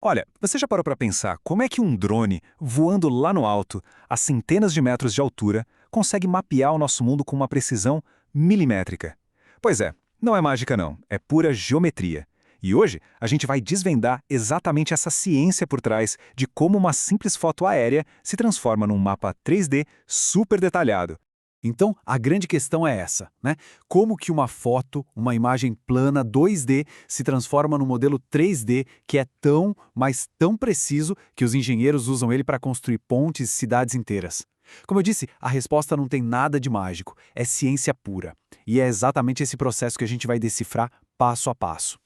Olha, você já parou para pensar como é que um drone, voando lá no alto, a centenas de metros de altura, consegue mapear o nosso mundo com uma precisão milimétrica? Pois é, não é mágica não, é pura geometria. E hoje a gente vai desvendar exatamente essa ciência por trás de como uma simples foto aérea se transforma num mapa 3D super detalhado. Então, a grande questão é essa, né? Como que uma foto, uma imagem plana 2D, se transforma num modelo 3D que é tão, mas tão preciso que os engenheiros usam ele para construir pontes e cidades inteiras? Como eu disse, a resposta não tem nada de mágico, é ciência pura. E é exatamente esse processo que a gente vai decifrar passo a passo.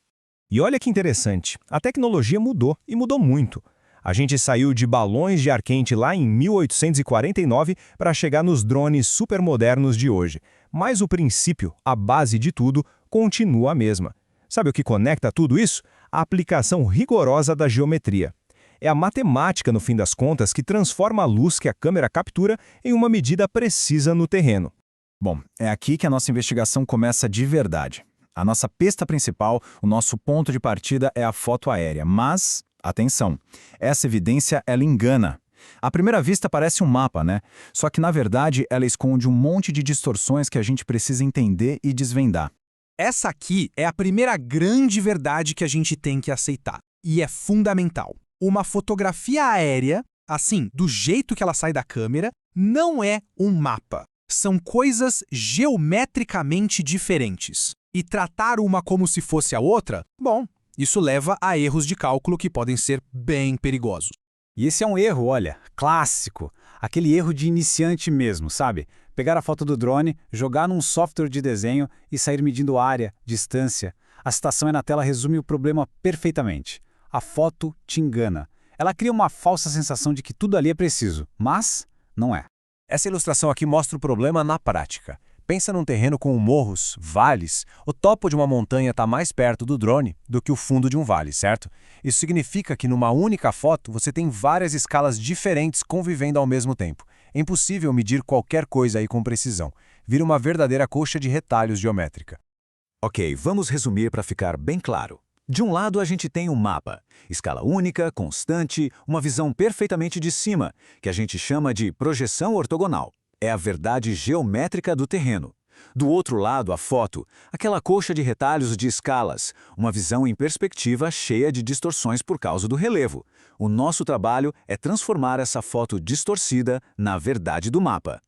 E olha que interessante, a tecnologia mudou, e mudou muito. A gente saiu de balões de ar quente lá em 1849 para chegar nos drones supermodernos de hoje. Mas o princípio, a base de tudo, continua a mesma. Sabe o que conecta tudo isso? A aplicação rigorosa da geometria. É a matemática, no fim das contas, que transforma a luz que a câmera captura em uma medida precisa no terreno. Bom, é aqui que a nossa investigação começa de verdade. A nossa pista principal, o nosso ponto de partida é a foto aérea, mas, atenção, essa evidência ela engana. À primeira vista parece um mapa, né? Só que na verdade ela esconde um monte de distorções que a gente precisa entender e desvendar. Essa aqui é a primeira grande verdade que a gente tem que aceitar, e é fundamental. Uma fotografia aérea, assim, do jeito que ela sai da câmera, não é um mapa. São coisas geometricamente diferentes. E tratar uma como se fosse a outra, bom, isso leva a erros de cálculo que podem ser bem perigosos. E esse é um erro, olha, clássico. Aquele erro de iniciante mesmo, sabe? Pegar a foto do drone, jogar num software de desenho e sair medindo área, distância. A citação na tela resume o problema perfeitamente. A foto te engana. Ela cria uma falsa sensação de que tudo ali é preciso, mas não é. Essa ilustração aqui mostra o problema na prática. Pensa num terreno com morros, vales. O topo de uma montanha está mais perto do drone do que o fundo de um vale, certo? Isso significa que numa única foto você tem várias escalas diferentes convivendo ao mesmo tempo. É impossível medir qualquer coisa aí com precisão. Vira uma verdadeira colcha de retalhos geométrica. Ok, vamos resumir para ficar bem claro. De um lado a gente tem um mapa, escala única, constante, uma visão perfeitamente de cima, que a gente chama de projeção ortogonal. É a verdade geométrica do terreno. Do outro lado, a foto, aquela colcha de retalhos de escalas, uma visão em perspectiva cheia de distorções por causa do relevo. O nosso trabalho é transformar essa foto distorcida na verdade do mapa.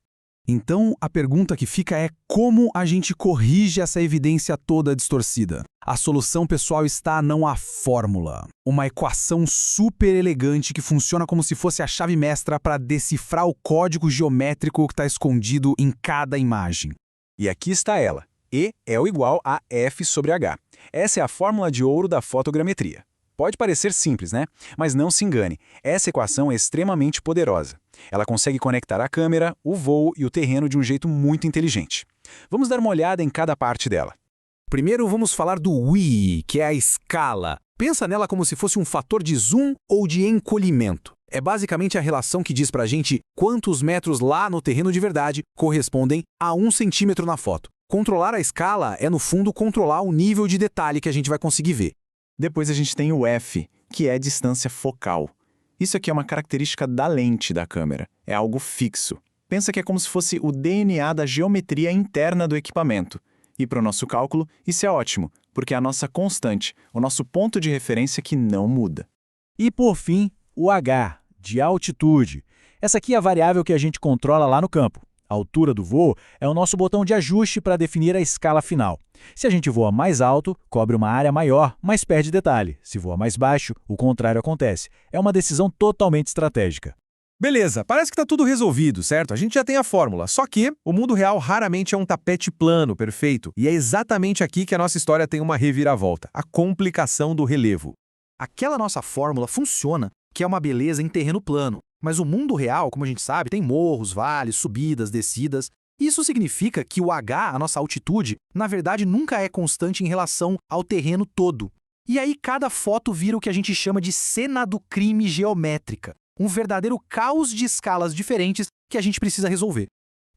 Então, a pergunta que fica é como a gente corrige essa evidência toda distorcida? A solução, pessoal, está não a fórmula. Uma equação super elegante que funciona como se fosse a chave mestra para decifrar o código geométrico que está escondido em cada imagem. E aqui está ela. E é o igual a F sobre H. Essa é a fórmula de ouro da fotogrametria. Pode parecer simples, né? Mas não se engane, essa equação é extremamente poderosa. Ela consegue conectar a câmera, o voo e o terreno de um jeito muito inteligente. Vamos dar uma olhada em cada parte dela. Primeiro vamos falar do WI, que é a escala. Pensa nela como se fosse um fator de zoom ou de encolhimento. É basicamente a relação que diz pra gente quantos metros lá no terreno de verdade correspondem a 1 centímetro na foto. Controlar a escala é, no fundo, controlar o nível de detalhe que a gente vai conseguir ver. Depois a gente tem o F, que é a distância focal. Isso aqui é uma característica da lente da câmera, é algo fixo. Pensa que é como se fosse o DNA da geometria interna do equipamento. E para o nosso cálculo, isso é ótimo, porque é a nossa constante, o nosso ponto de referência que não muda. E por fim, o H, de altitude. Essa aqui é a variável que a gente controla lá no campo. A altura do voo é o nosso botão de ajuste para definir a escala final. Se a gente voa mais alto, cobre uma área maior, mas perde detalhe. Se voa mais baixo, o contrário acontece. É uma decisão totalmente estratégica. Beleza, parece que está tudo resolvido, certo? A gente já tem a fórmula, só que o mundo real raramente é um tapete plano, perfeito. E é exatamente aqui que a nossa história tem uma reviravolta, a complicação do relevo. Aquela nossa fórmula funciona, que é uma beleza em terreno plano. Mas o mundo real, como a gente sabe, tem morros, vales, subidas, descidas. Isso significa que o H, a nossa altitude, na verdade nunca é constante em relação ao terreno todo. E aí cada foto vira o que a gente chama de cena do crime geométrica. Um verdadeiro caos de escalas diferentes que a gente precisa resolver.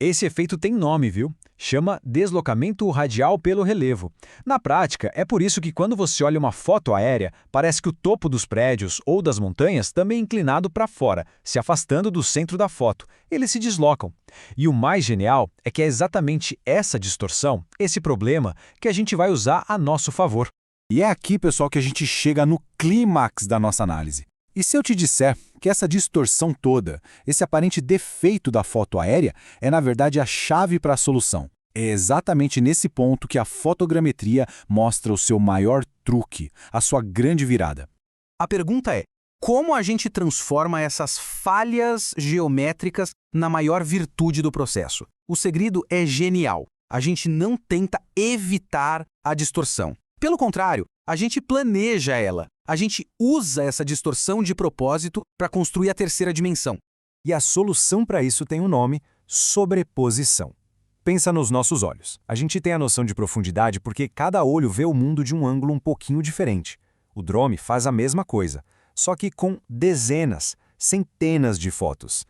Esse efeito tem nome, viu? Chama deslocamento radial pelo relevo. Na prática, é por isso que quando você olha uma foto aérea, parece que o topo dos prédios ou das montanhas também é inclinado para fora, se afastando do centro da foto. Eles se deslocam. E o mais genial é que é exatamente essa distorção, esse problema, que a gente vai usar a nosso favor. E é aqui, pessoal, que a gente chega no clímax da nossa análise. E se eu te disser que essa distorção toda, esse aparente defeito da foto aérea, é na verdade a chave para a solução? É exatamente nesse ponto que a fotogrametria mostra o seu maior truque, a sua grande virada. A pergunta é, como a gente transforma essas falhas geométricas na maior virtude do processo? O segredo é genial. A gente não tenta evitar a distorção. Pelo contrário, a gente planeja ela. A gente usa essa distorção de propósito para construir a terceira dimensão. E a solução para isso tem um nome: sobreposição. Pensa nos nossos olhos. A gente tem a noção de profundidade porque cada olho vê o mundo de um ângulo um pouquinho diferente. O drone faz a mesma coisa, só que com dezenas, centenas de fotos.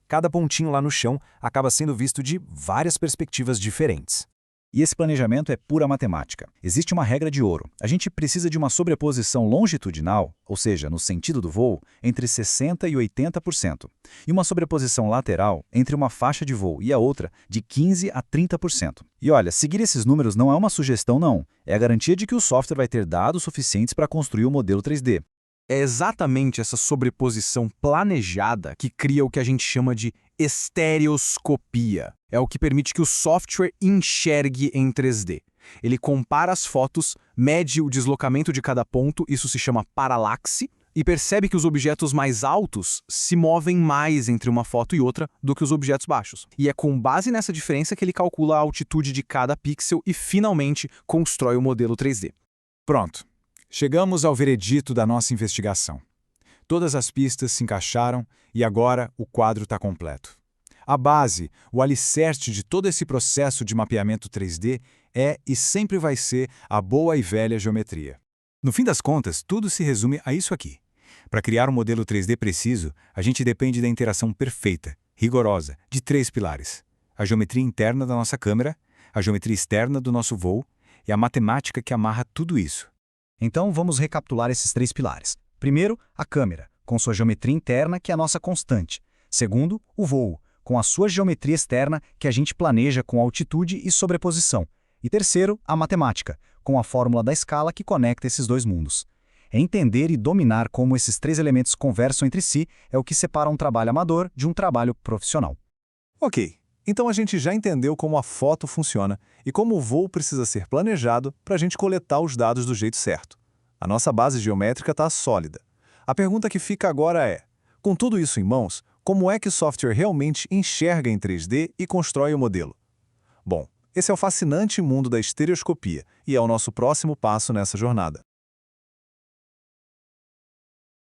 Cada pontinho lá no chão acaba sendo visto de várias perspectivas diferentes. E esse planejamento é pura matemática. Existe uma regra de ouro. A gente precisa de uma sobreposição longitudinal, ou seja, no sentido do voo, entre 60% e 80%. E uma sobreposição lateral entre uma faixa de voo e a outra de 15% a 30%. E olha, seguir esses números não é uma sugestão, não. É a garantia de que o software vai ter dados suficientes para construir o modelo 3D. É exatamente essa sobreposição planejada que cria o que a gente chama de estereoscopia. É o que permite que o software enxergue em 3D. Ele compara as fotos, mede o deslocamento de cada ponto, isso se chama paralaxe, e percebe que os objetos mais altos se movem mais entre uma foto e outra do que os objetos baixos. E é com base nessa diferença que ele calcula a altitude de cada pixel e, finalmente, constrói o modelo 3D. Pronto. Chegamos ao veredito da nossa investigação. Todas as pistas se encaixaram e agora o quadro está completo. A base, o alicerce de todo esse processo de mapeamento 3D é e sempre vai ser a boa e velha geometria. No fim das contas, tudo se resume a isso aqui. Para criar um modelo 3D preciso, a gente depende da interação perfeita, rigorosa, de 3 pilares: a geometria interna da nossa câmera, a geometria externa do nosso voo e a matemática que amarra tudo isso. Então vamos recapitular esses 3 pilares. Primeiro, a câmera, com sua geometria interna, que é a nossa constante. Segundo, o voo, com a sua geometria externa, que a gente planeja com altitude e sobreposição. E terceiro, a matemática, com a fórmula da escala que conecta esses dois mundos. Entender e dominar como esses 3 elementos conversam entre si é o que separa um trabalho amador de um trabalho profissional. Ok, então a gente já entendeu como a foto funciona e como o voo precisa ser planejado para a gente coletar os dados do jeito certo. A nossa base geométrica está sólida. A pergunta que fica agora é: com tudo isso em mãos, como é que o software realmente enxerga em 3D e constrói o modelo? Bom, esse é o fascinante mundo da estereoscopia e é o nosso próximo passo nessa jornada.